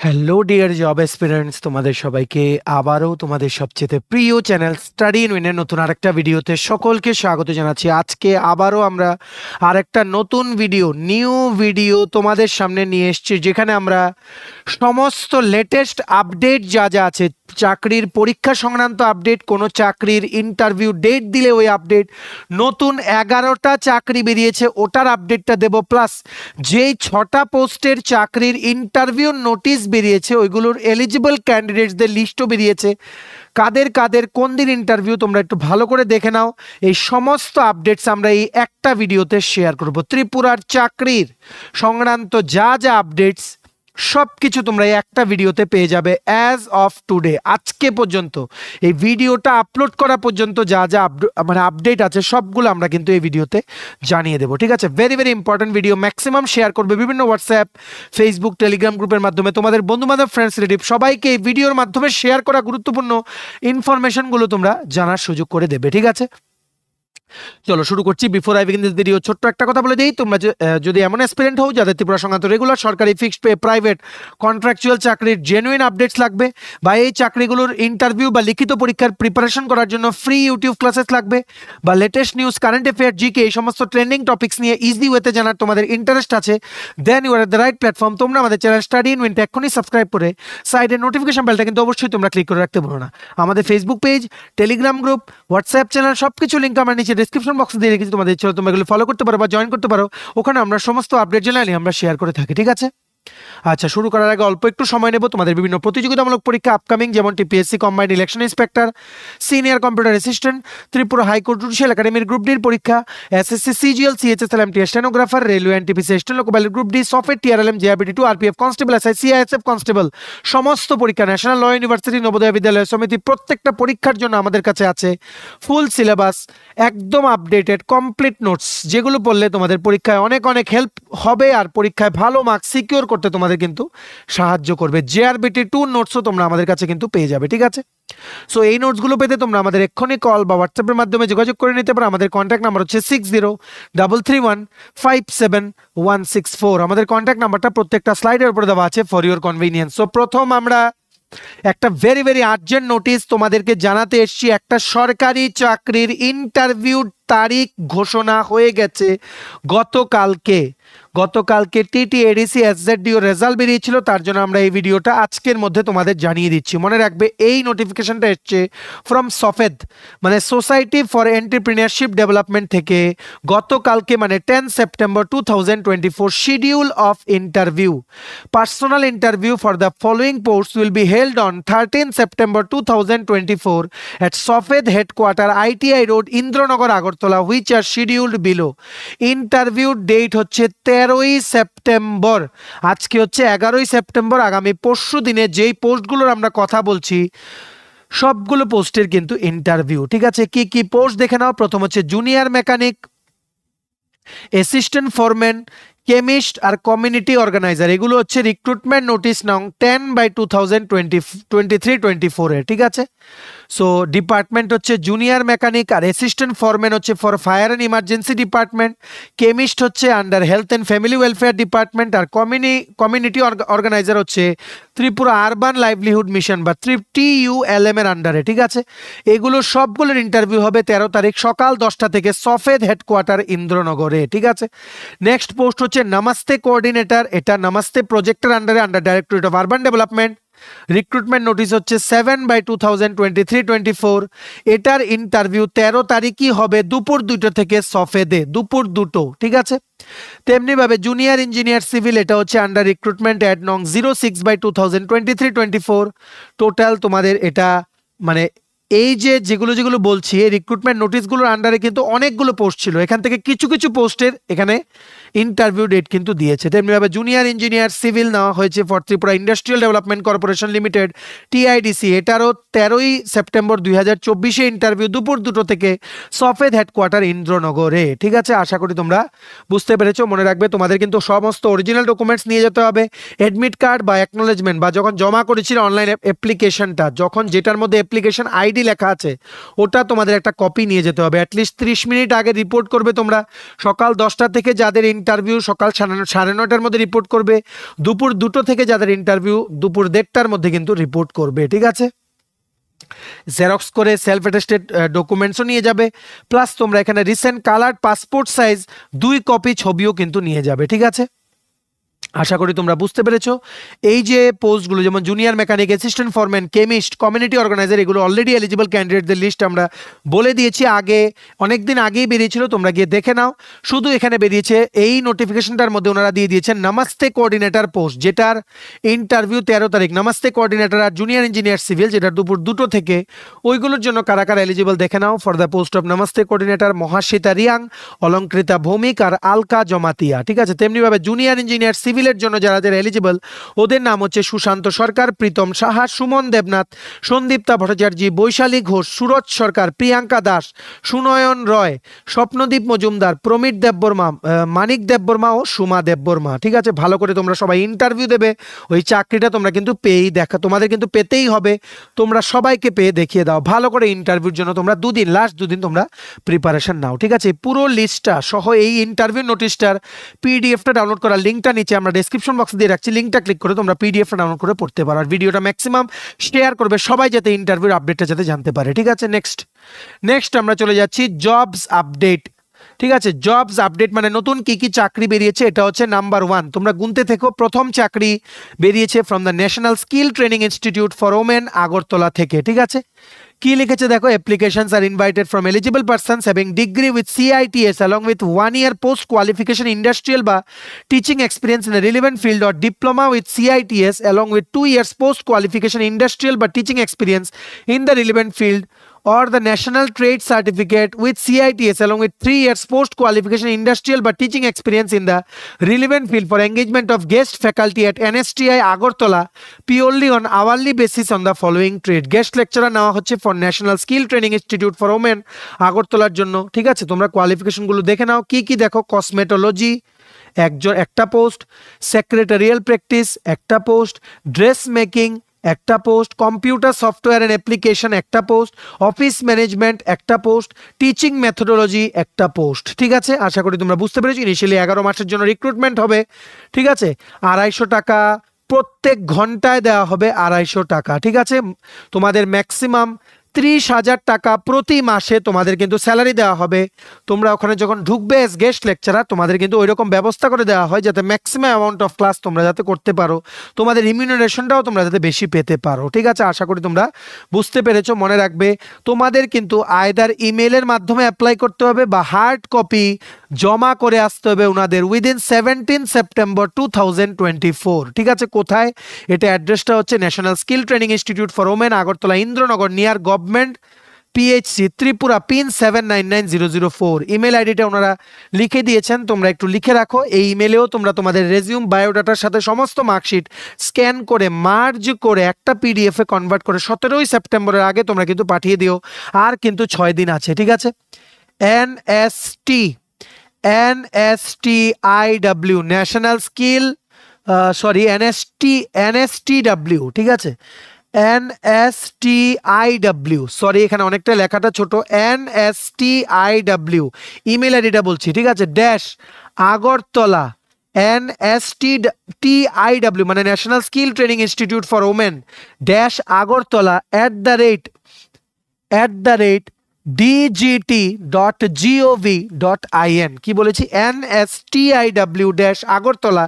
Hello dear job aspirants, তোমাদের সবাইকে আবারও তোমাদের সবচেয়ে প্রিয় চ্যানেল স্টাডি ইন উইনের নতুন আরেকটা ভিডিওতে সকলকে স্বাগত জানাচ্ছি। আজকে আবারও আমরা আরেকটা নতুন নিউ ভিডিও তোমাদের সামনে নিয়ে এসেছি, যেখানে আমরা সমস্ত লেটেস্ট আপডেট যা যা আছে, চাকরির পরীক্ষা সংক্রান্ত আপডেট, কোনো চাকরির ইন্টারভিউ ডেট দিলে ওই আপডেট, নতুন 11টা চাকরি বেরিয়েছে ওটার আপডেটটা দেব, প্লাস যেই 6টা পোস্টের চাকরির ইন্টারভিউ নোটিশ বেরিয়েছে ওইগুলোর এলিজিবল ক্যান্ডিডেটসদের লিস্টও বেরিয়েছে, কাদের কাদের কোন দিন ইন্টারভিউ তোমরা একটু ভালো করে দেখে নাও। এই সমস্ত আপডেটস আমরা এই একটা ভিডিওতে শেয়ার করব। ত্রিপুরার চাকরির সংক্রান্ত যা যা আপডেটস সব কিছু তোমরা এই একটা ভিডিওতে পেয়ে যাবে অ্যাজ অফ টুডে। আজকে পর্যন্ত এই ভিডিওটা আপলোড করা পর্যন্ত যা যা আপডেট আছে সবগুলো আমরা কিন্তু এই ভিডিওতে জানিয়ে দেবো, ঠিক আছে? Very very important video, maximum share করবে বিভিন্ন হোয়াটসঅ্যাপ, ফেসবুক, টেলিগ্রাম গ্রুপের মাধ্যমে। তোমাদের বন্ধুবান্ধব, ফ্রেন্ডস, রিলেটিভ সবাইকে এই ভিডিওর মাধ্যমে শেয়ার করা গুরুত্বপূর্ণ ইনফরমেশনগুলো তোমরা জানার সুযোগ করে দেবে, ঠিক আছে? চলো শুরু করছি। Before I begin this video ছোট্ট একটা কথা বলে দিই, তোমরা যদি এমন অ্যাসপিরেন্ট হও যাদের ত্রিপুরা সংক্রান্ত রেগুলার সরকারি ফিক্সড পে, প্রাইভেট, কন্ট্রাকচুয়াল চাকরির জেনুইন আপডেটস লাগবে, বা এই চাকরিগুলোর ইন্টারভিউ বা লিখিত পরীক্ষার প্রিপারেশন করার জন্য ফ্রি ইউটিউব ক্লাসেস লাগবে, বা latest news, current affair, GK, এই সমস্ত ট্রেন্ডিং টপিক্স নিয়ে ইজি ওয়েতে জানার তোমাদের ইন্টারেস্ট আছে, then you are at the right platform. তোমরা আমাদের চ্যানেল স্টাডি ইন উইনটা এক্ষুনি সাবস্ক্রাইব করে সাইডের নোটিফিকেশন বেলটা কিন্তু অবশ্যই তোমরা ক্লিক করে রাখতে ভুলো না। আমাদের Facebook page, Telegram group, WhatsApp channel সবকিছু লিঙ্ক আমার নিচে ডিসক্রিপশন বক্সে দিয়ে রেখেছি, তোমাদের ইচ্ছে তোমরা এগুলো ফলো করতে পারো বা জয়েন করতে পারো। ওখানে আমরা সমস্ত আপডেট জানালি আমরা শেয়ার করে থাকি, ঠিক আছে? আচ্ছা, শুরু করার আগে অল্প একটু সময় নেব। তোমাদের বিভিন্ন প্রতিযোগিতামূলক পরীক্ষা আপকামিং, যেমন TPSC combined election inspector, senior computer assistant, Tripura high court judicial একাডেমির গ্রুপ ডির পরীক্ষা, SSC CGL, CHSL, MTS stenographer, railway NTPC স্টেন loco pilot group D, software, TRLM, JRBT 2, RPF constable, SI, CISF constable, সমস্ত পরীক্ষা, national law university, Navodaya Vidyalaya সমিতি, প্রত্যেকটা পরীক্ষার জন্য আমাদের কাছে আছে ফুল সিলেবাস, একদম আপডেটেড কমপ্লিট নোটস, যেগুলো পড়লে তোমাদের পরীক্ষায় অনেক অনেক হেল্প হবে আর পরীক্ষায় ভালো মার্কস সিকিউর করতে তোমাদের কিন্তু সাহায্য করবে। জেআরবিটি 2 নোটসও তোমরা আমাদের কাছে কিন্তু পেয়ে যাবে, ঠিক আছে? সো এই নোটসগুলো পেতে তোমরা আমাদের এক্ষুনি কল বা হোয়াটসঅ্যাপের মাধ্যমে যোগাযোগ করে নিতে পারো। আমাদের কন্ট্যাক্ট নাম্বার হচ্ছে 6033157164। আমাদের কন্ট্যাক্ট নাম্বারটা প্রত্যেকটা স্লাইডের উপরে দেওয়া আছে ফর ইউর কনভিনিয়েন্স। সো প্রথম আমরা একটা ভেরি ভেরি আর্জেন্ট নোটিস তোমাদেরকে জানাতে এসেছি। একটা সরকারি চাকরির ইন্টারভিউ তারিখ ঘোষণা হয়ে গেছে গতকালকে টিটি এডিসি এসজেডডিও রেজাল্ট বেরিয়েছিল, তার জন্য আমরা এই ভিডিওটা আজকের মধ্যে তোমাদের জানিয়ে দিচ্ছি। মনে রাখবে এই নোটিফিকেশনটা এসছে ফ্রম সফেদ, মানে সোসাইটি ফর এন্টারপ্রেনিয়রশিপ ডেভেলপমেন্ট থেকে। গতকালকে মানে 10 September 2024, schedule of interview, personal interview for the following post will be held on 13 September 2024 at সফেদ headquarter, ITI road, Indranagar, Agartala, which are scheduled below. Interview date হচ্ছে 13ই সেপ্টেম্বর, আজকে হচ্ছে 11ই September. আগামী পরশু দিনে যেই পোস্টগুলোর আমরা কথা বলছি সবগুলো পোস্টের কিন্তু ইন্টারভিউ, ঠিক আছে? কি কি পোস্ট দেখে নাও। প্রথম হচ্ছে junior mechanic, assistant foreman, chemist আর কমিউনিটি অর্গানাইজার। এগুলো হচ্ছে রিক্রুটমেন্ট নোটিস নং 10/2023-24 এর, ঠিক আছে? সো ডিপার্টমেন্ট হচ্ছে জুনিয়র মেকানিক, আর অ্যাসিস্ট্যান্ট ফরম্যান হচ্ছে for fire and emergency department, chemist হচ্ছে under health and family welfare department, আর কমিউনিটি অর্গানাইজার হচ্ছে ত্রিপুরা আরবান লাইভলিহুড মিশন বা TULM এর আন্ডারে, ঠিক আছে? এগুলো সবগুলোর ইন্টারভিউ হবে 13 তারিখ সকাল 10টা থেকে সফেদ হেডকোয়ার্টার, ইন্দ্রনগরে, ঠিক আছে? নেক্সট পোস্ট হচ্ছে নামাস্তে কোঅর্ডিনেটর, এটা নামাস্তে প্রজেক্টের আন্ডারে, under directorate of urban development. Recruitment notice হচ্ছে 7/2023-24। এটার ইন্টারভিউ 13 তারিখই হবে দুপুর 2টো থেকে সফেদে, দুপুর 2টো, ঠিক আছে? তেমনিভাবে জুনিয়র ইঞ্জিনিয়ার সিভিল, এটা হচ্ছে আন্ডার রিক্রুটমেন্ট অ্যাড নং 06/2023-24। টোটাল তোমাদের এটা মানে এই যেগুলো বলছি এই রিক্রুটমেন্ট নোটিশগুলোর আন্ডারে কিন্তু অনেকগুলো পোস্ট ছিল, এখান থেকে কিছু কিছু পোস্টের এখানে ইন্টারভিউ ডেট কিন্তু দিয়েছে। তেমনিভাবে জুনিয়র ইঞ্জিনিয়ার সিভিল নেওয়া হয়েছে for Tripura industrial development corporation limited, TIDC। এটারও 13ই সেপ্টেম্বর 2024 ইন্টারভিউ দুপুর 2টো থেকে সফেদ হেডকোয়ার্টার, ইন্দ্রনগরে, ঠিক আছে? আশা করি তোমরা বুঝতে পেরেছো। মনে রাখবে তোমাদের কিন্তু সমস্ত অরিজিনাল ডকুমেন্টস নিয়ে যেতে হবে, অ্যাডমিট কার্ড বা অ্যাকনোলেজমেন্ট, বা যখন জমা করেছিল অনলাইন অ্যাপ্লিকেশনটা, যখন যেটার মধ্যে অ্যাপ্লিকেশন আইডি অলরেডি লেখা আছে ওটা তোমাদের একটা কপি নিয়ে যেতে হবে। অ্যাটলিস্ট 30 মিনিট আগে রিপোর্ট করবে তোমরা। সকাল 10টা থেকে যাদের ইন্টারভিউ সকাল 9:30টার মধ্যে রিপোর্ট করবে। দুপুর 2টো থেকে যাদের ইন্টারভিউ দুপুর 1:30টার মধ্যে কিন্তু রিপোর্ট করবে, ঠিক আছে। জেরক্স করে সেলফ অ্যাটেস্টেড ডকুমেন্টসও নিয়ে যাবে, প্লাস তোমরা এখানে recent colour passport size 2 copy ছবিও কিন্তু নিয়ে যাবে, ঠিক আছে। আশা করি তোমরা বুঝতে পেরেছো। এই যে পোস্টগুলো যেমন junior mechanic, assistant foreman, chemist, community organiser, এগুলো অলরেডি এলিজিবল ক্যান্ডিডেটদের লিস্ট আমরা বলে দিয়েছি আগে, অনেকদিন আগেই বেরিয়েছিল, তোমরা গিয়ে দেখে নাও। শুধু এখানে বেরিয়েছে এই নোটিফিকেশনটার মধ্যে ওনারা দিয়ে দিয়েছেন নামাস্তে কোঅর্ডিনেটর পোস্ট, যেটার ইন্টারভিউ 13 তারিখ। নামাস্তে কোঅর্ডিনেটর আর জুনিয়র ইঞ্জিনিয়ার সিভিল, যেটা দুপুর 2টো থেকে। ওইগুলোর জন্য কারা কারা এলিজিবল দেখে নাও। For the post of Namaste coordinator Mahashweta Reang, Alankrita Bhowmik আর আলকা জমাতিয়া, ঠিক আছে। তেমনিভাবে জুনিয়র ইঞ্জিনিয়ার সিভিল এর জন্য যারা যারা এলিজিবল ওদের নাম হচ্ছে সুশান্ত সরকার, প্রীতম সাহা, সুমন দেবনাথ, সন্দীপ্তা ভট্টাচার্য, বৈশালী ঘোষ, সুরজ সরকার, প্রিয়াঙ্কা দাস, সুনয়ন রয়, স্বপ্নদীপ মজুমদার, প্রমিত দেববর্মা, মানিক দেববর্মা ও সুমা দেববর্মা, ঠিক আছে। ভালো করে তোমরা সবাই ইন্টারভিউ দেবে। ওই চাকরিটা তোমরা কিন্তু পেয়েই দেখা, তোমাদের কিন্তু পেতেই হবে। তোমরা সবাইকে পেয়ে দেখিয়ে দাও। ভালো করে ইন্টারভিউর জন্য তোমরা লাস্ট দুদিন তোমরা প্রিপারেশন নাও, ঠিক আছে। পুরো লিস্টটা সহ এই ইন্টারভিউ নোটিশটার পিডিএফটা ডাউনলোড করার লিঙ্কটা নিচে আমরা ডেসক্রিপশন বক্সে দিয়ে রাখছি, লিঙ্কটা ক্লিক করে তোমরা পিডিএফটা ডাউনলোড করে পড়তে পারো। আর ভিডিওটা ম্যাক্সিমাম শেয়ার করবে সবাই, যাতে ইন্টারভিউর আপডেটটা যাতে জানতে পারে, ঠিক আছে। নেক্সট আমরা চলে যাচ্ছি জবস আপডেট, ঠিক আছে। জবস আপডেট মানে নতুন কি কি চাকরি বেরিয়েছে, এটা হচ্ছে নাম্বার 1। তোমরা গুনতে থেকো। প্রথম চাকরি বেরিয়েছে from the national skill training institute for women, Agartala থেকে, ঠিক আছে। কি লিখেছে দেখো, applications are invited from eligible persons having degree with CITS along with 1 year post qualification industrial বা teaching experience in a relevant field or diploma with CITS along with 2 years post qualification industrial বা teaching experience in the relevant field or the national trade certificate with CITS along with 3 years post qualification industrial but teaching experience in the relevant field for engagement of guest faculty at NSTI Agartala purely on hourly basis on the following trade. Guest lecturer নেওয়া হচ্ছে for National Skill Training Institute for Women আগরতলার জন্য, ঠিক আছে। তোমরা qualification গুলো দেখে নাও। কি কি দেখো, কসমেটোলজি একটা পোস্ট, সেক্রেটারিয়াল প্র্যাকটিস একটা পোস্ট, ড্রেস মেকিং একটা post, computer software and application একটা পোস্ট, অফিস ম্যানেজমেন্ট একটা পোস্ট, টিচিং মেথোডোলজি একটা পোস্ট, ঠিক আছে। আশা করি তোমরা বুঝতে পেরেছো। ইনিশিয়ালি 11 মাসের জন্য রিক্রুটমেন্ট হবে, ঠিক আছে। 250 টাকা প্রত্যেক ঘন্টায় দেওয়া হবে, 250 টাকা, ঠিক আছে। তোমাদের ম্যাক্সিমাম 30,000 টাকা প্রতি মাসে তোমাদের কিন্তু স্যালারি দেওয়া হবে। তোমরা ওখানে যখন ঢুকবে এস গেস্ট লেকচারার, তোমাদের কিন্তু ওই রকম ব্যবস্থা করে দেওয়া হয় যাতে ম্যাক্সিমাম অ্যামাউন্ট অফ ক্লাস তোমরা যাতে করতে পারো, তোমাদের রিমিউনারেশনটাও তোমরা যাতে বেশি পেতে পারো, ঠিক আছে। আশা করি তোমরা বুঝতে পেরেছো। মনে রাখবে তোমাদের কিন্তু আইদার ইমেলের মাধ্যমে অ্যাপ্লাই করতে হবে বা হার্ড কপি জমা করে আসতে হবে ওনাদের উইদিন 17 সেপ্টেম্বর 2024, ঠিক আছে। কোথায় এটা, অ্যাড্রেসটা হচ্ছে national skill training institute for women, Agartala Indranagar, near government PHC, Tripura, pin 799004। Email আইডিটা ওনারা লিখে দিয়েছেন, তোমরা একটু লিখে রাখো। এই ইমেলেও তোমরা তোমাদের রেজিউম, বায়োডাটার সাথে সমস্ত মার্কশিট স্ক্যান করে মার্জ করে একটা PDF এ কনভার্ট করে 17 সেপ্টেম্বরের আগে তোমরা কিন্তু পাঠিয়ে দিও। আর কিন্তু 6 দিন আছে, ঠিক আছে। NSTIW ন্যাশনাল স্কিল NSTW, ঠিক আছে। NSTIW, সরি এখানে অনেকটা লেখাটা ছোট। NSTIW ইমেল আইডিটা বলছি, ঠিক আছে। ড্যাশ আগরতলা NSTIW মানে national skill training institute for women dash Agartala @ DGT.gov.in। কি বলেছি, NSTIW-আগরতলা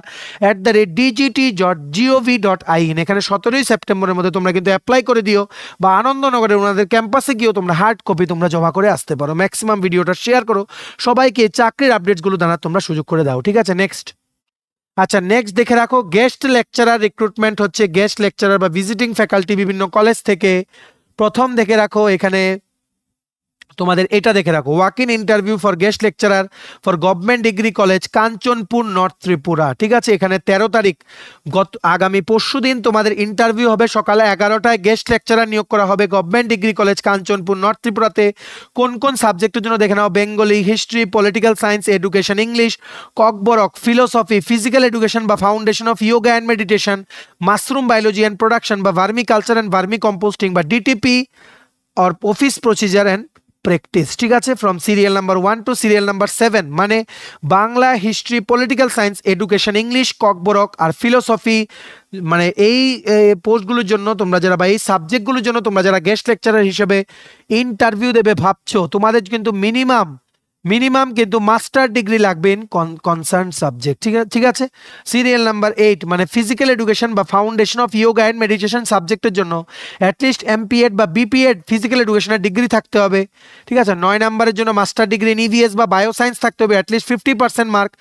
@DGT.gov.in। এখানে 17 সেপ্টেম্বরের মধ্যে তোমরা কিন্তু অ্যাপ্লাই করে দিও, বা আনন্দনগরে ওনাদের ক্যাম্পাসে গিয়েও তোমরা হার্ড কপি তোমরা জমা করে আসতে পারো। ম্যাক্সিমাম ভিডিওটা শেয়ার করো, সবাইকে চাকরির আপডেটসগুলো জানার তোমরা সুযোগ করে দাও, ঠিক আছে। নেক্সট দেখে রাখো, গেস্ট লেকচারার রিক্রুটমেন্ট হচ্ছে। গেস্ট লেকচারার বা ভিজিটিং ফ্যাকাল্টি বিভিন্ন কলেজ থেকে। প্রথম দেখে রাখো এখানে তোমাদের এটা দেখে রাখো, walk in interview for guest lecturer for government degree college Kanchanpur, north Tripura, ঠিক আছে। এখানে 13 তারিখ আগামী পরশু দিন তোমাদের ইন্টারভিউ হবে সকালে 11টায়। গেস্ট লেকচারার নিয়োগ করা হবে government degree college Kanchanpur, north ত্রিপুরাতে। কোন কোন সাবজেক্টের জন্য দেখে নাও, Bengali, history, political science, education, English, Kokborok, philosophy, physical education বা foundation of yoga and meditation, mushroom biology and production বা vermi culture and vermi composting বা DTP or office procedure and practice, ঠিক আছে, from serial number 1 to serial number 7, মানে Bangla, history, political science, education, English, Kokborok আর philosophy, মানে এই পোস্টগুলোর জন্য তোমরা যারা বা এই সাবজেক্টগুলোর জন্য তোমরা যারা গেস্ট লেকচারার হিসেবে ইন্টারভিউ দেবে ভাবছো, তোমাদের কিন্তু মিনিমাম কিন্তু মাস্টার ডিগ্রি লাগবে ইন কনসার্ন সাবজেক্ট, ঠিক আছে। সিরিয়াল নাম্বার 8 মানে ফিজিক্যাল এডুকেশন বা foundation of yoga and meditation সাবজেক্টের জন্য অ্যাটলিস্ট এমপিএড বা বিপিএড ফিজিক্যাল এডুকেশনের ডিগ্রি থাকতে হবে, ঠিক আছে। 9 নাম্বারের জন্য মাস্টার ডিগ্রি ইন ইভিএস বা বায়োসায়েন্স থাকতে হবে, অ্যাটলিস্ট 50% মার্ক।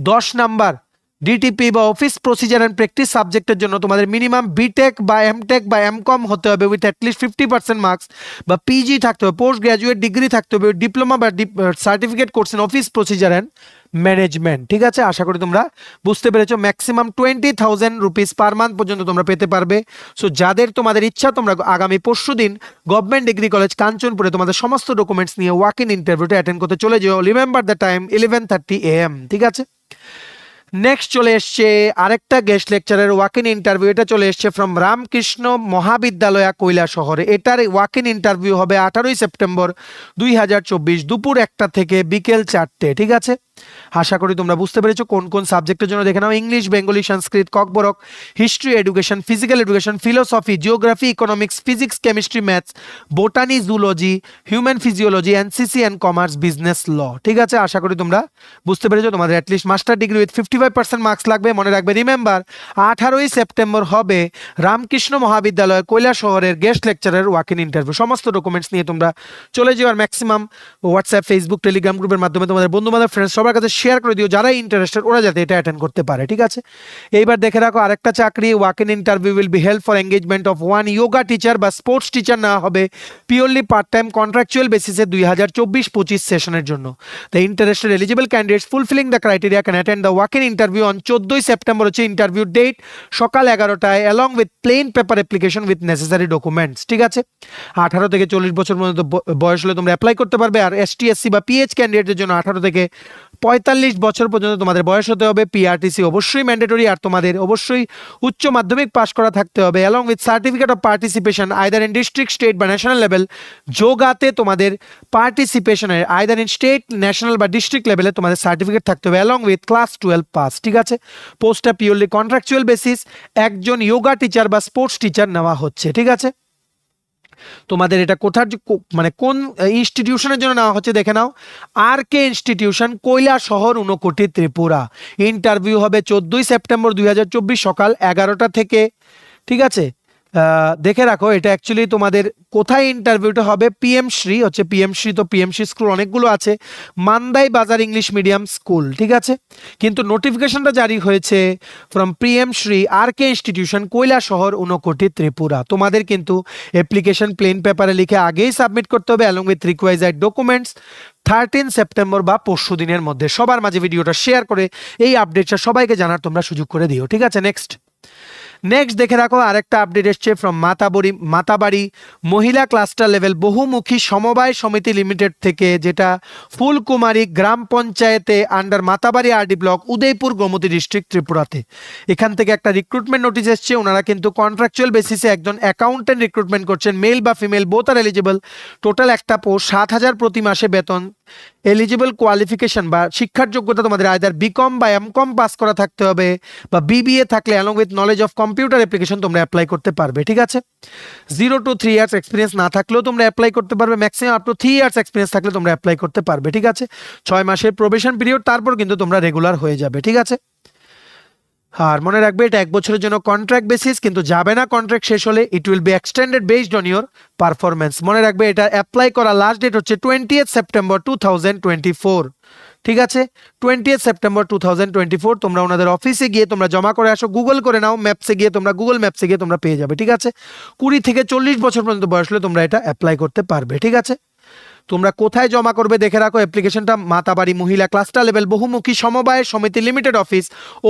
10 নাম্বার ডিটিপি বা অফিস প্রসিজার অ্যান্ড প্র্যাকটিস সাবজেক্টের জন্য তোমাদের মিনিমাম বিটেক বা এমটেক বা এমকম হতে হবে উইথ অ্যাটলিস্ট 50% মার্কস, বা পিজি থাকতে হবে, পোস্ট গ্রাজুয়েট ডিগ্রি থাকতে হবে, ডিপ্লোমা বা certificate course in office procedure and management, ঠিক আছে। আশা করি তোমরা বুঝতে পেরেছো। ম্যাক্সিমাম 20,000 রুপিস পার মান্থ পর্যন্ত তোমরা পেতে পারবে। সো যাদের তোমাদের ইচ্ছা, তোমরা আগামী পরশু দিন গভর্নমেন্ট ডিগ্রি কলেজ কাঞ্চনপুরে তোমাদের সমস্ত ডকুমেন্টস নিয়ে ওয়াক ইন ইন্টারভিউটা অ্যাটেন্ড করতে চলে যেও। রিমেম্বার দ্য টাইম 11:30 AM, ঠিক আছে। নেক্সট চলে এসছে আরেকটা গেস্ট লেকচারের ওয়াক ইন ইন্টারভিউ, এটা চলে এসছে ফ্রম রামকৃষ্ণ মহাবিদ্যালয় কৈলাসহরে। এটার ওয়াক ইন ইন্টারভিউ হবে 18 সেপ্টেম্বর 2024 দুপুর 1টা থেকে বিকেল 4টে, ঠিক আছে। আশা করি তোমরা বুঝতে পেরেছো কোন কোন সাবজেক্টের জন্য। দেখে নাও, English, Bengali, Sanskrit, Kokborok, history, education, physical education, philosophy, geography, economics, physics, chemistry, maths, botany, zoology, human physiology, NCC and commerce, business law, ঠিক আছে। আশা করি তোমরা বুঝতে পেরেছো। তোমাদের at least master degree with 55% marks লাগবে। মনে রাখবে, রিমেম্বার 18 সেপ্টেম্বর হবে রামকৃষ্ণ মহাবিদ্যালয় কৈলাসহরের গেস্ট লেকচারের ওয়াক ইন ইন্টারভিউ। সমস্ত ডকুমেন্টস নিয়ে তোমরা চলে যাও, আর ম্যাক্সিমাম হোয়াটসঅ্যাপ, ফেসবুক, টেলিগ্রাম গ্রুপের মাধ্যমে তোমাদের বন্ধু বান্ধব, ফ্রেন্ডস সবার কাছে শেয়ার করে দিও, যারা ইন্টারেস্টেড ওরা যাতে এটা অ্যাটেন্ড করতে পারে, ঠিক আছে। এইবার দেখে রাখো আরেকটা চাকরি, walk in interview will be help for engagement of 1 yoga teacher বা স্পোর্টস টিচার নেওয়া হবে পিওরলি পার্ট টাইম কন্ট্রাকচুয়াল বেসিসে 2024-25 সেশনের জন্য। The interested eligible candidates fulfilling the criteria can attend the walk in interview on 14 September হচ্ছে interview date, সকাল 11টায়, along with plain paper application with necessary documents, ঠিক আছে। 18 থেকে 40 বছর পর্যন্ত বয়স হলে তোমরা অ্যাপ্লাই করতে পারবে। আর এসটি, এসসি বা পিএইচ ক্যান্ডিডেটদের জন্য 18 থেকে 45 বছর পর্যন্ত তোমাদের বয়স হতে হবে। পিআরটিসি অবশ্যই ম্যান্ডেটরি, আর তোমাদের অবশ্যই উচ্চ মাধ্যমিক পাস করা থাকতে হবে, along with certificate of participation either in district, state বা ন্যাশনাল লেভেল। যোগাতে তোমাদের পার্টিসিপেশনের আইদার ইন স্টেট, ন্যাশনাল বা ডিস্ট্রিক্ট লেভেলে তোমাদের সার্টিফিকেট থাকতে হবে, অ্যালং উইথ ক্লাস 12 পাস, ঠিক আছে। পোস্টটা পিওরলি কন্ট্রাকচুয়াল বেসিস, একজন যোগা টিচার বা স্পোর্টস টিচার নেওয়া হচ্ছে, ঠিক আছে। তোমাদের এটা কোথার মানে কোন ইনস্টিটিউশনের জন্য নেওয়া হচ্ছে দেখে নাও, RK institution, Kailashahar, Unakoti, Tripura. Interview হবে 14 সেপ্টেম্বর 2024 সকাল 11টা থেকে, ঠিক আছে। দেখে রাখো, এটা অ্যাকচুয়ালি তোমাদের কোথায় ইন্টারভিউটা হবে, পিএম শ্রী হচ্ছে, পিএম শ্রী তো পিএম শ্রী স্কুল অনেকগুলো আছে, মান্দাই বাজার ইংলিশ মিডিয়াম স্কুল, ঠিক আছে। কিন্তু নোটিফিকেশনটা জারি হয়েছে from PM Shri RK institution, Kailashahar, Unakoti, Tripura. তোমাদের কিন্তু অ্যাপ্লিকেশন প্লেন পেপারে লিখে আগেই সাবমিট করতে হবে, অ্যালং উইথ রিকোয়াইজার্ড ডকুমেন্টস 13 সেপ্টেম্বর বা পরশু দিনের মধ্যে। সবার মাঝে ভিডিওটা শেয়ার করে এই আপডেটটা সবাইকে জানার তোমরা সুযোগ করে দিও, ঠিক আছে। নেক্সট দেখে রাখো আরেকটা আপডেট এসছে ফ্রম মাতাবাড়ি মহিলা ক্লাস্টার লেভেল বহুমুখী সমবায় সমিতি লিমিটেড থেকে, যেটা ফুলকুমারী গ্রাম পঞ্চায়েতে under Matabari RD block, Udaipur, Gomati district, ত্রিপুরাতে। এখান থেকে একটা রিক্রুটমেন্ট নোটিশ এসছে। ওনারা কিন্তু কন্ট্রাকচুয়াল বেসিসে একজন অ্যাকাউন্টেন্ট রিক্রুটমেন্ট করছেন, মেল বা female both are eligible. Total একটা পোস্ট, 7,000 প্রতি মাসে বেতন। এলিজিবল কোয়ালিফিকেশন বা শিক্ষার যোগ্যতা তোমাদের আইদার বিকম বা এমকম পাস করা থাকতে হবে, বা BBA থাকলে along with knowledge of computer application তোমরা অ্যাপ্লাই করতে পারবে, ঠিক আছে। 0 to 3 ইয়ার্স এক্সপিরিয়েন্স না থাকলেও তোমরা অ্যাপ্লাই করতে পারবে, maximum up to 3 years experience থাকলে তোমরা অ্যাপ্লাই করতে পারবে, ঠিক আছে। 6 মাসের প্রবেশন পিরিয়ড, তারপর কিন্তু তোমরা রেগুলার হয়ে যাবে, ঠিক আছে। আর মনে রাখবে, এটা 1 বছরের জন্য কন্ট্রাক্ট বেসিস, কিন্তু যাবে না কন্ট্রাক্ট শেষ হলে, it will be extended based on your performance. মনে রাখবে, এটা অ্যাপ্লাই করা লাস্ট ডেট হচ্ছে 20 সেপ্টেম্বর 2024, ঠিক আছে। 20 সেপ্টেম্বর 2024 তোমরা ওনাদের অফিসে গিয়ে তোমরা জমা করে আসো, গুগল করে নাও, ম্যাপসে গিয়ে তোমরা গুগল ম্যাপসে গিয়ে তোমরা পেয়ে যাবে, ঠিক আছে। 20 থেকে 40 বছর পর্যন্ত বয়স হলে তোমরা এটা অ্যাপ্লাই করতে পারবে, ঠিক আছে। তোমরা কোথায় জমা করবে দেখে রাখো, অ্যাপ্লিকেশনটা মাতাবাড়ি মহিলা ক্লাস্টার লেভেল বহুমুখী সমবায় সমিতি limited office,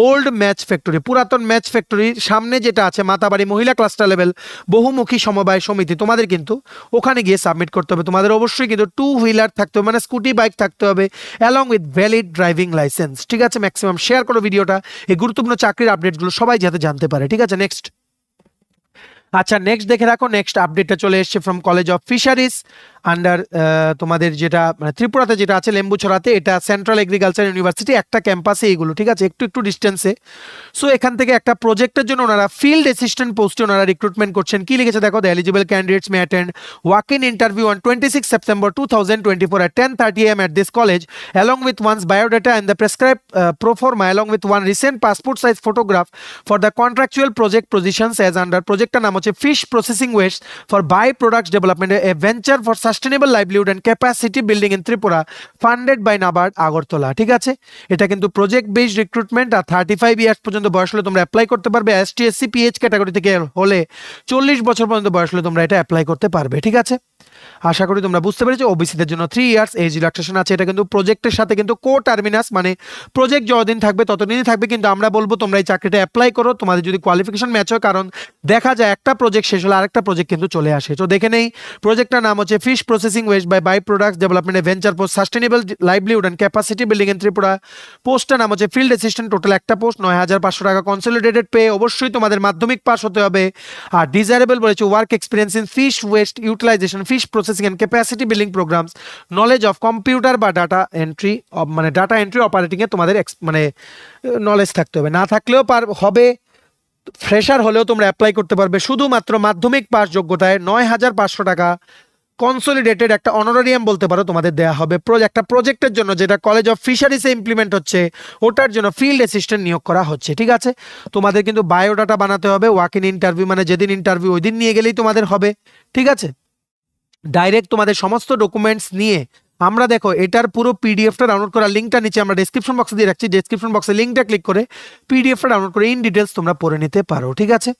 old match factory, পুরাতন ম্যাচ ফ্যাক্টরির সামনে যেটা আছে মাতাবাড়ি মহিলা ক্লাস্টার লেভেল বহুমুখী সমবায় সমিতি। তোমাদের কিন্তু ওখানে গিয়ে সাবমিট করতে হবে। তোমাদের অবশ্যই কিন্তু 2 হুইলার থাকতে হবে, মানে স্কুটি বাইক থাকতে হবে, along with valid driving licence, ঠিক আছে। ম্যাক্সিমাম শেয়ার করো ভিডিওটা, এই গুরুত্বপূর্ণ চাকরির আপডেটগুলো সবাই যাতে জানতে পারে, ঠিক আছে। আচ্ছা নেক্সট দেখে রাখো, নেক্সট আপডেটটা চলে এসেছে from college of fisheries under তোমাদের যেটা মানে ত্রিপুরাতে যেটা আছে লেম্বুছড়াতে, এটা সেন্ট্রাল এগ্রিকালচার ইউনিভার্সিটি, একটা ক্যাম্পাসে এইগুলো, ঠিক আছে, একটু একটু ডিস্টেন্সে। সো এখান থেকে একটা প্রজেক্টের জন্য ওনারা ফিল্ড অ্যাসিস্ট্যান্ট পোস্টে ওনারা রিক্রুটমেন্ট করছেন। কি লিখেছে দেখো, the eligible candidates may attend walk in interview on 26 September 2024 at 10:30 AM at this college along with one's biodata and the prescribed pro forma along with one recent passport size photograph for the contractual project positions as under projectটা নাম হচ্ছে fish processing waste for by products development a venture for sustainable livelihood and capacity building in Tripura funded by NABARD Agartala. ঠিক আছে, এটা কিন্তু project based recruitment. আর 35 years পর্যন্ত বয়স হলে তোমরা অ্যাপ্লাই করতে পারবে। এসটি এসসি পিএইচ ক্যাটাগরি থেকে হলে 40 বছর পর্যন্ত বয়স হলে তোমরা এটা অ্যাপ্লাই করতে পারবে। ঠিক আছে, আশা করি তোমরা বুঝতে পেরেছো। ওবিসিদের জন্য 3 ইয়ার্স এজ রিল্যাক্সেশন আছে। এটা কিন্তু প্রজেক্টের সাথে কিন্তু কো টার্মিনাস, মানে প্রজেক্ট যতদিন থাকবে ততদিনই থাকবে, কিন্তু আমরা বলবো তোমরা এই চাকরিটা অ্যাপ্লাই করো তোমাদের যদি কোয়ালিফিকেশন ম্যাচ হয়, কারণ দেখা যায় একটা প্রজেক্ট শেষ হলে আরেকটা প্রজেক্ট কিন্তু চলে আসে। তো দেখে নেই, প্রজেক্টটার নাম হচ্ছে fish processing waste by products development a venture for sustainable livelihood and capacity building in Tripura. পোস্টটার নাম হচ্ছে ফিল্ড অ্যাসিস্ট্যান্ট, টোটাল একটা পোস্ট, 9,500 টাকা কনসলিডেটেড পে। অবশ্যই তোমাদের মাধ্যমিক পাস হতে হবে। আর ডিজায়ারেবল বলেছে work experience in fish waste utilization, fish processing and capacity building programs, knowledge of computer বা ডাটা এন্ট্রি, মানে ডাটা এন্ট্রি অপারেটিংয়ে তোমাদের মানে নলেজ থাকতে হবে। না থাকলেও হবে, ফ্রেশার হলেও তোমরা অ্যাপ্লাই করতে পারবে। শুধুমাত্র মাধ্যমিক পাস যোগ্যতায় 9,500 টাকা কনসলিডেটেড একটা অনারারিয়াম বলতে পারো তোমাদের দেওয়া হবে একটা প্রজেক্টের জন্য, যেটা কলেজ অফ ফিশারিজে ইমপ্লিমেন্ট হচ্ছে, ওটার জন্য ফিল্ড অ্যাসিস্ট্যান্ট নিয়োগ করা হচ্ছে। ঠিক আছে, তোমাদের কিন্তু বায়োডাটা বানাতে হবে। ওয়াক ইন ইন্টারভিউ মানে যেদিন ইন্টারভিউ ওই দিন নিয়ে গেলেই তোমাদের হবে। ঠিক আছে, ডাইরেক্ট তোমাদের সমস্ত ডকুমেন্টস নিয়ে আমরা দেখো এটার পুরো পিডিএফটা ডাউনলোড করার লিঙ্কটা নিচে আমরা ডেসক্রিপশন বক্সে দিয়ে রাখছি। ডেসক্রিপশন বক্সে লিঙ্কটা ক্লিক করে পিডিএফটা ডাউনলোড করে ইন ডিটেলস তোমরা পড়ে নিতে পারো। ঠিক আছে,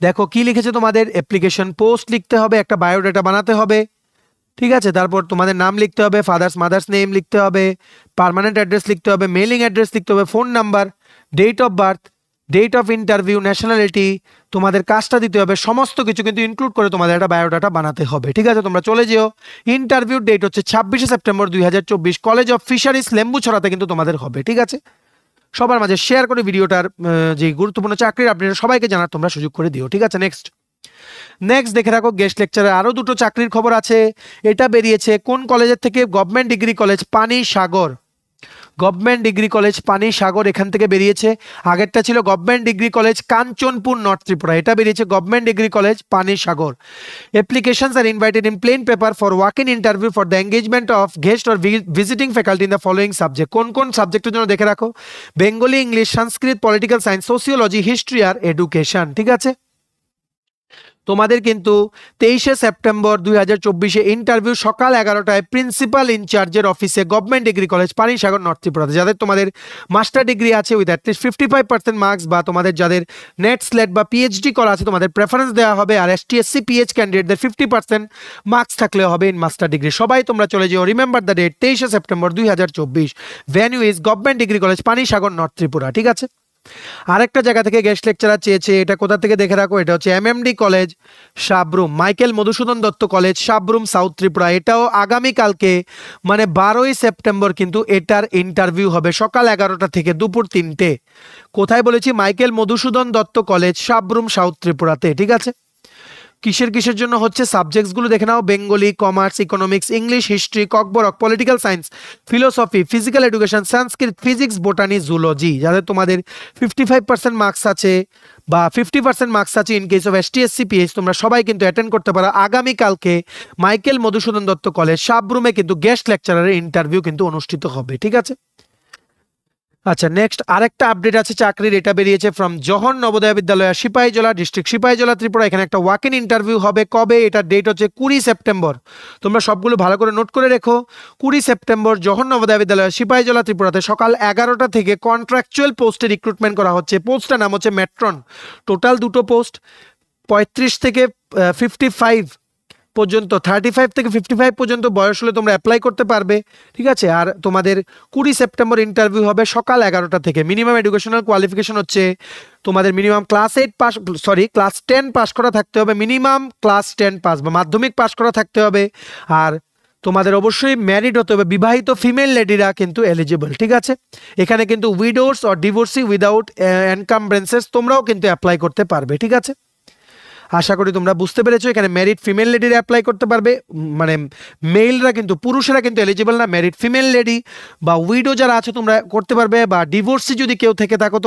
দেখো কি লিখেছে, তোমাদের অ্যাপ্লিকেশন পোস্ট লিখতে হবে, একটা বায়োডাটা বানাতে হবে। ঠিক আছে, তারপর তোমাদের নাম লিখতে হবে, ফাদার্স মাদার্স নেম লিখতে হবে, পার্মানেন্ট অ্যাড্রেস লিখতে হবে, মেলিং অ্যাড্রেস লিখতে হবে, phone number, date of birth, date of interview, nationality, তোমাদের কাজটা দিতে হবে, সমস্ত কিছু কিন্তু ইনক্লুড করে তোমাদের একটা বায়োডাটা বানাতে হবে। ঠিক আছে, তোমরা চলে যেও। ইন্টারভিউ ডেট হচ্ছে 26 সেপ্টেম্বর 2024, কলেজ অফ ফিশারিজ লেম্বুছড়াতে কিন্তু তোমাদের হবে। ঠিক আছে, সবার মাঝে শেয়ার করে ভিডিওটার যে গুরুত্বপূর্ণ চাকরির আপডেট সবাইকে জানার তোমরা সুযোগ করে দিও। ঠিক আছে, নেক্সট দেখে রাখো, গেস্ট লেকচারে আরও দুটো চাকরির খবর আছে। এটা বেরিয়েছে কোন কলেজের থেকে, গভর্নমেন্ট ডিগ্রি কলেজ পানি সাগর, গভর্নমেন্ট ডিগ্রি কলেজ পানি সাগর এখান থেকে বেরিয়েছে। আগেরটা ছিল government degree college Kanchanpur north Tripura, এটা বেরিয়েছে government degree college Panisagar. Applications are invited in plain paper for walk in interview for the engagement of guest or visiting faculty in the following subject. কোন কোন সাবজেক্টের জন্য দেখে রাখো, Bengali, English, Sanskrit, political science, sociology, history আর education. ঠিক আছে, তোমাদের কিন্তু 23 সেপ্টেম্বর 2024 ইন্টারভিউ সকাল 11টায় প্রিন্সিপাল ইনচার্জের অফিসে, government degree college Panisagar north ত্রিপুরাতে। যাদের তোমাদের মাস্টার ডিগ্রি আছে উইথ অ্যাটলিস্ট 55% মার্কস, বা তোমাদের যাদের নেট স্লেট বা পিএইচডি করা আছে তোমাদের প্রেফারেন্স দেওয়া হবে। আর এসটি এসসি পিএইচ ক্যান্ডিডেটদের 50% মার্কস থাকলেও হবে ইন মাস্টার ডিগ্রি। সবাই তোমরা চলে যেও। Remember the date 23 September 2024, venue is government degree college Panisagar North Tripura. ঠিক আছে, আরেকটা জায়গা থেকে গেস্ট লেকচারার চেয়েছে, এটা কোথা থেকে দেখে রাখো, এটা হচ্ছে MMD college Sabroom, Michael Madhusudan Dutt college Sabroom south Tripura. এটাও আগামীকালকে মানে 12ই সেপ্টেম্বর কিন্তু এটার ইন্টারভিউ হবে সকাল 11টা থেকে দুপুর 3টে। কোথায় বলেছি, Michael Madhusudan Dutt college Sabroom south ত্রিপুরাতে। ঠিক আছে, কিসের জন্য হচ্ছে, সাবজেক্টসগুলো দেখে নাও, Bengali, commerce, economics, English, history, Kokborok, political science, philosophy, physical education, Sanskrit, physics, botany, zoology. যাদের তোমাদের 55% মার্কস আছে বা 50% মার্কস আছে in case of ST SC PH, তোমরা সবাই কিন্তু অ্যাটেন্ড করতে পারো। আগামীকালকে মাইকেল মধুসূদন দত্ত কলেজ সাবরুমে কিন্তু গেস্ট লেকচারারের ইন্টারভিউ কিন্তু অনুষ্ঠিত হবে। ঠিক আছে, আচ্ছা নেক্সট আরেকটা আপডেট আছে চাকরির, এটা বেরিয়েছে ফ্রম জহর নবোদয় বিদ্যালয় সিপাহীজলা ডিস্ট্রিক্ট, সিপাহীজলা ত্রিপুরা। এখানে একটা ওয়াক ইন ইন্টারভিউ হবে। কবে, এটার ডেট হচ্ছে 20 সেপ্টেম্বর। তোমরা সবগুলো ভালো করে নোট করে রেখো। 20 সেপ্টেম্বর জহর নবোদয় বিদ্যালয় সিপাহীজলা ত্রিপুরাতে সকাল 11টা থেকে কন্ট্রাকচুয়াল পোস্টে রিক্রুটমেন্ট করা হচ্ছে। পোস্টটার নাম হচ্ছে ম্যাট্রন। টোটাল দুটো পোস্ট, 35 থেকে 55 পর্যন্ত, 35 থেকে 55 পর্যন্ত বয়স হলে তোমরা অ্যাপ্লাই করতে পারবে। ঠিক আছে, আর তোমাদের 20 সেপ্টেম্বর ইন্টারভিউ হবে সকাল 11টা থেকে। মিনিমাম এডুকেশনাল কোয়ালিফিকেশন হচ্ছে তোমাদের মিনিমাম ক্লাস 10 পাস করা থাকতে হবে, মিনিমাম ক্লাস 10 পাস বা মাধ্যমিক পাস করা থাকতে হবে। আর তোমাদের অবশ্যই ম্যারিড হতে হবে, বিবাহিত ফিমেল লেডিরা কিন্তু এলিজিবল। ঠিক আছে, এখানে কিন্তু উইডোর্স অর ডিভোর্সি উইদাউট এনকামব্রেন্সেস তোমরাও কিন্তু অ্যাপ্লাই করতে পারবে। ঠিক আছে, আশা করি তোমরা বুঝতে পেরেছো। এখানে ম্যারিড ফিমেল লেডিরা অ্যাপ্লাই করতে পারবে, মানে মেলরা কিন্তু, পুরুষেরা কিন্তু এলিজিবল না। ম্যারিড ফিমেল লেডি বা উইডো যারা আছে তোমরা করতে পারবে, বা ডিভোর্সি যদি কেউ থেকে থাকো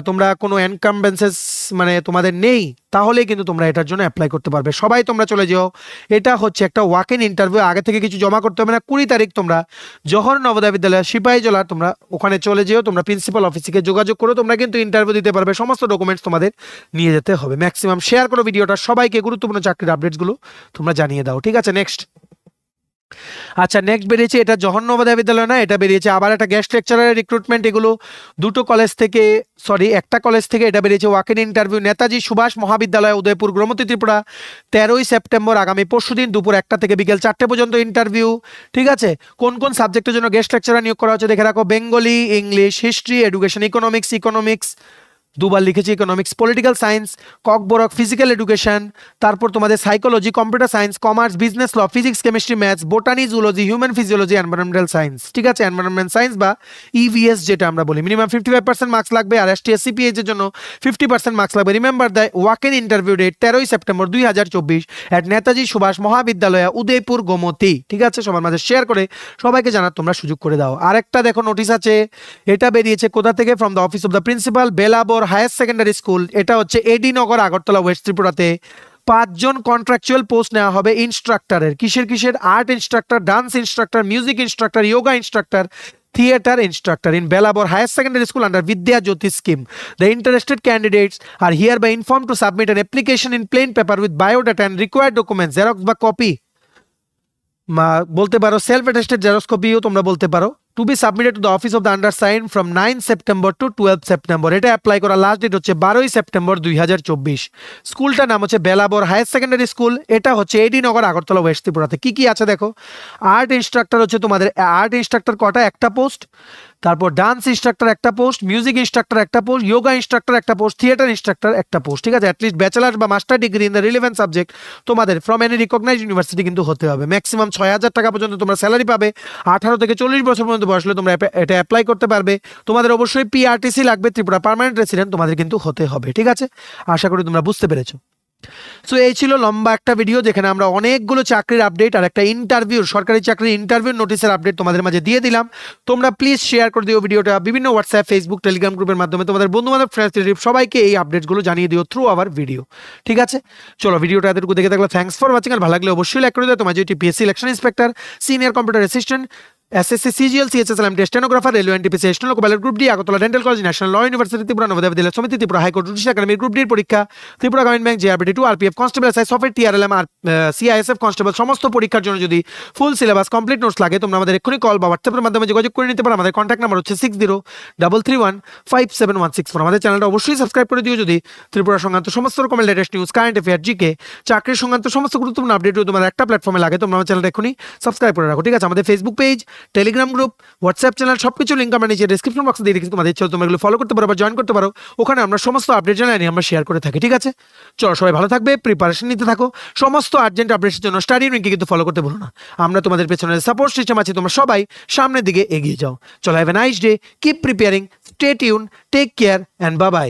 তোমরা কোনো এনকামবেন্সেস মানে তোমাদের নেই, তাহলেই কিন্তু তোমরা এটার জন্য অ্যাপ্লাই করতে পারবে। সবাই তোমরা চলে যাও, এটা হচ্ছে একটা ওয়াক ইন ইন্টারভিউ, আগে থেকে কিছু জমা করতে হবে না। 20 তারিখ তোমরা জওহর নবোদয় বিদ্যালয় সিপাহীজলা তোমরা ওখানে চলে যেও, তোমরা প্রিন্সিপাল অফিসকে যোগাযোগ করো, তোমরা কিন্তু ইন্টারভিউ দিতে পারবে। সমস্ত ডকুমেন্টস তোমাদের নিয়ে যেতে হবে। ম্যাক্সিমাম শেয়ার করো ভিডিওটা, সবাইকে গুরুত্বপূর্ণ চাকরির আপডেটসগুলো তোমরা জানিয়ে দাও, ঠিক আছে। নেক্সট, আচ্ছা নেক্সট বেরিয়েছে, এটা জওহর নবোদয় বিদ্যালয় না, এটা বেরিয়েছে আবার একটা গেস্ট লেকচারারের রিক্রুটমেন্ট। এগুলো দুটো কলেজ থেকে, সরি একটা কলেজ থেকে এটা বেরিয়েছে। Walk in interview Netaji Subhas Mahavidyalaya Udaipur, Gomati, Tripura, 13ই সেপ্টেম্বর আগামী পরশুদিন দুপুর 1টা থেকে বিকেল 4টে পর্যন্ত ইন্টারভিউ, ঠিক আছে। কোন কোন সাবজেক্টের জন্য গেস্ট লেকচারার নিয়োগ করা হচ্ছে দেখে রাখো। Bengali, English, history, education, economics দুবার লিখেছি, economics, political science, Kokborok, physical education, তারপর তোমাদের psychology, computer science, commerce, business law, physics, chemistry, maths, botany, zoology, human physiology, environmental science, ঠিক আছে। এনভায়রনমেন্ট সায়েন্স বা ইভিএস যেটা আমরা বলি, মিনিমাম 55% মার্কস লাগবে। আর এসটি এসসি পিএইচ এর জন্য 50% মার্কস লাগবে। Remember the walk in interview date 13ই সেপ্টেম্বর 2024 এট নেতাজি সুভাষ মহাবিদ্যালয় উদয়পুর, গোমতী, ঠিক আছে। সবার মাঝে শেয়ার করে সবাইকে জানার তোমরা সুযোগ করে দাও। আরেকটা দেখো নোটিশ আছে, এটা বেরিয়েছে কোথা থেকে, from the office of the principal, Belabar higher secondary school, এটা হচ্ছে এডি নগর, আগরতলা, ওয়েস্ট ত্রিপুরাতে। 5 জন কন্ট্রাকচুয়াল পোস্ট নেওয়া হবে ইনস্ট্রাক্টরের। কিসের? Art instructor, dance instructor, music instructor, yoga instructor, theater instructor in Belabor Higher Secondary School under Vidya Jyoti scheme. The interested candidates are hereby informed to submit an application in plain paper with biodata and required documents, xerox বা copy বলতে পারো, self attested xerox কপিও তোমরা বলতে পারো, to be submitted to the office of the undersign from 9 September to 12 September. এটা apply করা last date হচ্ছে 12ই সেপ্টেম্বর 2024। স্কুলটার নাম হচ্ছে বেলাবর হায়ার সেকেন্ডারি স্কুল, এটা হচ্ছে এডি নগর, আগরতলা, ওয়েস্ট ত্রিপুরাতে। কি কি আছে দেখো, আর্ট ইনস্ট্রাক্টর হচ্ছে তোমাদের, আর্ট ইনস্ট্রাক্টর কটা, একটা পোস্ট। তারপর ডান্স ইনস্ট্রাক্টর একটা পোস্ট, মিউজিক ইনস্ট্রাক্টর একটা পোস্ট, যোগা ইনস্ট্রাক্টর একটা পোস্ট, থিয়েটার ইনস্ট্রাক্টর একটা পোস্ট, ঠিক আছে। অ্যাটলিস্ট ব্যাচেলার বা master degree in the relevant subject তোমাদের ফ্রম এনি রিকগনাইজড ইউনিভার্সিটি কিন্তু হতে হবে। ম্যাক্সিমাম 6000 টাকা পর্যন্ত তোমরা স্যালারি পাবে। 18 থেকে 40 বছর পর্যন্ত বয়স হলে তোমরা এটা অ্যাপ্লাই করতে পারবে। তোমাদের অবশ্যই পিআরটিসি লাগবে, ত্রিপুরা পার্মানেন্ট রেসিডেন্ট তোমাদের কিন্তু হতে হবে, ঠিক আছে। আশা করি তোমরা বুঝতে পেরেছো। সো এই ছিল লম্বা একটা ভিডিও, যেখানে আমরা অনেকগুলো চাকরির আপডেট আর একটা ইন্টারভিউ, সরকারি চাকরির ইন্টারভিউ নোটিশের আপডেট তোমাদের মাঝে দিয়ে দিলাম। তোমরা প্লিজ শেয়ার করে দিও ভিডিওটা বিভিন্ন হোয়াটসঅ্যাপ, ফেসবুক, টেলিগ্রাম গ্রুপের মাধ্যমে তোমাদের বন্ধু-বান্ধব, ফ্রেন্ডস, রিলেটিভ সবাইকে এই আপডেটসগুলো জানিয়ে দিও থ্রু আওয়ার ভিডিও, ঠিক আছে। চলো ভিডিওটা এতটুকু দেখে থাকলে থ্যাঙ্কস ফর ওয়াচিং। আর ভালো লাগলে অবশ্যই লাইক করে দিও। তোমার যদি PSC election inspector, senior computer assistant, SSC, CGL, CHSL, MT, stenographer, railway, NTPC, steno, কোবালের group D, Agartala dental college, national law university Tripura, Navodaya Vidyalaya Samiti Tripura, high court judicial academy group ডির পরীক্ষা, Tripura Gramin bank, JRBT 2, RPF constable, SI, software, TRLM আর CISF constable সমস্ত পরীক্ষার জন্য যদি full syllabus complete notes লাগে, তোমরা আমাদের এক্ষুনি কল বা হোয়াটসঅ্যাপের মাধ্যমে যোগাযোগ করে নিতে পারো। আমাদের কন্ট্যাক্ট নাম্বার হচ্ছে 6033157164। আমাদের চ্যানেলটা অবশ্যই সাবস্ক্রাইব করে দিও যদি ত্রিপুরা সংক্রান্ত সমস্ত রকমের latest news, current affair, GK, চাকরির সংক্রান্ত সমস্ত গুরুত্বপূর্ণ আপডেট তোমার একটা প্ল্যাটফর্মে লাগে। তোমরা আমার চ্যানেলটা এক্ষুনি সাবস্ক্রাইব করে রাখো, ঠিক আছে। আমাদের Facebook page, Telegram group, WhatsApp channel সবকিছু লিঙ্ক আমরা নিচে ডেসক্রিপশন বক্সে দিয়ে রেখেছি। তোমাদের ইচ্ছা তোমরা এগুলো ফলো করতে পারো বা জয়েন করতে পারো। ওখানে আমরা সমস্ত আপডেট জানাই আমরা শেয়ার করে থাকি, ঠিক আছে। চলো সবাই ভালো থাকবে, প্রিপারেশন নিতে থাকো। সমস্ত আর্জেন্ট আপডেটের জন্য স্টাডি ইউনিটকে কিন্তু ফলো করতে ভুলো না। আমরা তোমাদের পেছনে সাপোর্ট সিস্টেম আছে, তোমরা সবাই সামনের দিকে এগিয়ে যাও। চলো have a nice day, keep preparing, stay tune, take care and bye by.